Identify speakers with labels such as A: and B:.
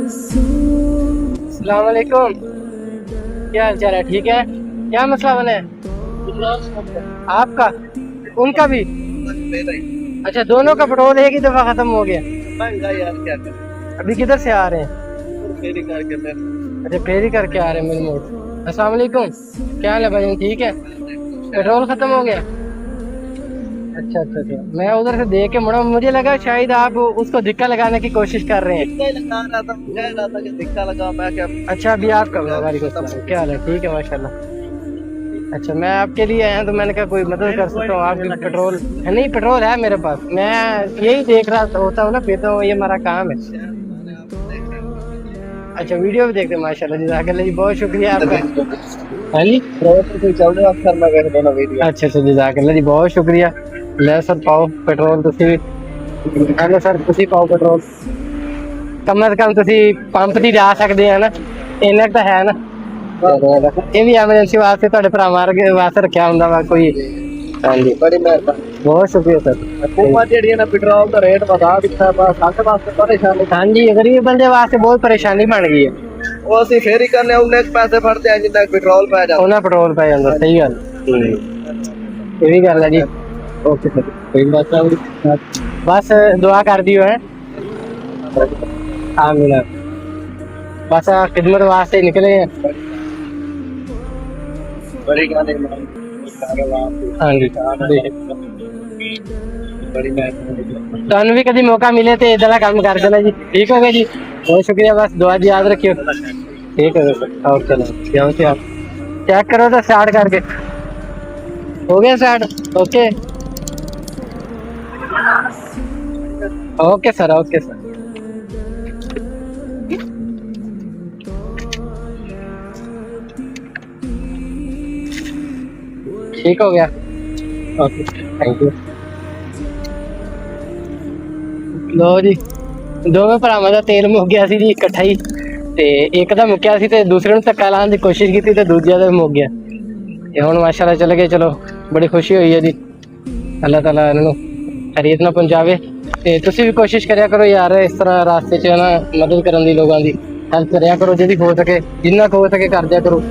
A: अस्सलाम वालेकुम, क्या हाल चाल है? ठीक है। क्या मसला बना है आपका? उनका भी? अच्छा, दोनों का पेट्रोल एक ही दफा खत्म हो गया।
B: यार क्या करें,
A: अभी किधर से आ रहे हैं?
B: फेरी करके मैं
A: अच्छा, फेरी करके आ रहे हैं मेरे मोड़। अस्सलाम वालेकुम, क्या हाल है भाई? ठीक है। पेट्रोल खत्म हो गया? अच्छा अच्छा अच्छा, मैं उधर से देख के मुड़ा, मुझे लगा शायद आप उसको धक्का लगाने की कोशिश कर रहे हैं।
B: लगा रहा था, कह रहा था कि धक्का लगा, मैं क्या।
A: अच्छा, अभी आपका वालेकुम सलाम, क्या हाल है? ठीक है माशाल्लाह। अच्छा, मैं आपके लिए आया तो मैंने कहा कोई मदद कर सकता हूँ आपकी। पेट्रोल नहीं, पेट्रोल है मेरे पास, मैं यही देख रहा होता हूँ ना, पीता हूँ, ये हमारा काम है। अच्छा, वीडियो भी देखते हैं माशाल्लाह, जज़ाकल्लाह जी, बहुत शुक्रिया आपका। हाँ जी,
B: चल रहा अक्सर मैं कर देना वीडियो।
A: अच्छा अच्छा, जज़ाकल्लाह जी, बहुत शुक्रिया। ले सर पाओ पेट्रोल, ਤੁਸੀਂ ਹੈਲੋ ਸਰ, ਤੁਸੀਂ ਪਾਓ ਪੈਟਰੋਲ। ਕਮ ਅਜ਼ ਕਮ ਤੁਸੀਂ ਪੰਪ ਦੀ ਜਾ ਸਕਦੇ ਆ ਨਾ, ਇੰਨਾ ਕੁ ਤਾਂ ਹੈ ਨਾ। ਇਹ ਵੀ ਐਮਰਜੈਂਸੀ ਵਾਸਤੇ ਤੁਹਾਡੇ ਭਰਾ ਵਾਸਤੇ ਰੱਖਿਆ ਹੁੰਦਾ ਵਾ ਕੋਈ। ਹਾਂਜੀ,
B: बड़ी मेहरबानी।
A: ਬਹੁਤ ਸ਼ੁਕਰੀਆ ਸਰ।
B: हुकूमत ਜਿਹੜੀ ਨਾ ਪੈਟਰੋਲ ਦਾ ਰੇਟ ਵਧਾ ਦਿੱਤਾ, ਬਸ ਸਾਡੇ ਵਾਸਤੇ ਪਰੇਸ਼ਾਨੀ।
A: ਹਾਂਜੀ, ਗਰੀਬ ਬੰਦੇ ਵਾਸਤੇ ਬਹੁਤ ਪਰੇਸ਼ਾਨੀ ਬਣ ਗਈ ਹੈ।
B: ਉਹ ਅਸੀਂ ਫੇਰੀ ਕਰਨੇ ਉਹਨੇ ਪੈਸੇ ਫੜਦੇ ਆ ਜਿੰਨਾ ਕੁ ਪੈਟਰੋਲ ਪੈ ਜਾਂਦਾ।
A: ਉਹਨਾਂ ਪੈਟਰੋਲ ਪੈ ਜਾਂਦਾ, ਸਹੀ ਗੱਲ। ਇਹ ਵੀ ਗੱਲ ਹੈ ਜੀ। ਓਕੇ ਸਰ, ਕੋਈ ਬਾਤ ਨਹੀਂ, ਬਸ ਦੁਆ ਕਰ ਦਿਓ ਹੈ। ਆਮੀਨ। बस खिदमत वास्ते निकले हैं।
B: बड़ी गाने
A: हाँ जी,
B: बड़ी मेहरबानी।
A: ਤੁਹਾਨੂੰ ਵੀ ਕਦੀ ਮੌਕਾ ਮਿਲੇ ਤੇ ਇਦਾਂ ਦਾ ਕੰਮ ਕਰ ਦੇਣਾ ਜੀ। ठीक हो गया जी, बहुत शुक्रिया, बस दुआ जी याद रखियो। ठीक है सर, ओके, यहाँ से आप चेक करो तो स्टार्ट करके हो गया start. Okay okay sir, okay sir. ठीक हो गया, ओके, थैंक यू। ਲੋ ਜੀ, ਦੋਵੇਂ ਭਰਾਵਾਂ ਦਾ ਤੇਲ ਮੁੱਕ ਗਿਆ ਸੀ ਜੀ ਇਕੱਠਾ ਹੀ, ਤੇ ਇੱਕ ਦਾ ਮੁੱਕਿਆ ਸੀ ਤੇ ਦੂਸਰੇ ਨੂੰ ਧੱਕਾ ਲਾਉਣ ਦੀ ਕੋਸ਼ਿਸ਼ ਕੀਤੀ ਤੇ ਦੂਜਾ ਦਾ ਮੁੱਕ ਗਿਆ। ਤੇ ਹੁਣ ਮਾਸ਼ਾਅੱਲਾ ਚਲੇ ਗਏ। ਚਲੋ, ਬੜੀ ਖੁਸ਼ੀ ਹੋਈ ਹੈ ਜੀ, ਅੱਲਾਹ ਤਾਲਾ ਇਹਨਾਂ ਨੂੰ ਖੈਰੀਅਤ ਨਾਲ ਪਹੁੰਚਾਵੇ। ਤੇ ਤੁਸੀਂ ਵੀ ਕੋਸ਼ਿਸ਼ ਕਰਿਆ ਕਰੋ ਯਾਰ, ਇਸ ਤਰ੍ਹਾਂ ਰਾਸਤੇ 'ਚ ਨਾ ਮਦਦ ਕਰਨ ਦੀ, ਲੋਕਾਂ ਦੀ ਹੈਲਪ ਕਰਿਆ ਕਰੋ, ਜਿਹਦੀ ਹੋ ਸਕੇ, ਜਿੰਨਾ ਕੁ ਹੋ ਸਕੇ ਕਰ ਦਿਆ ਕਰੋ।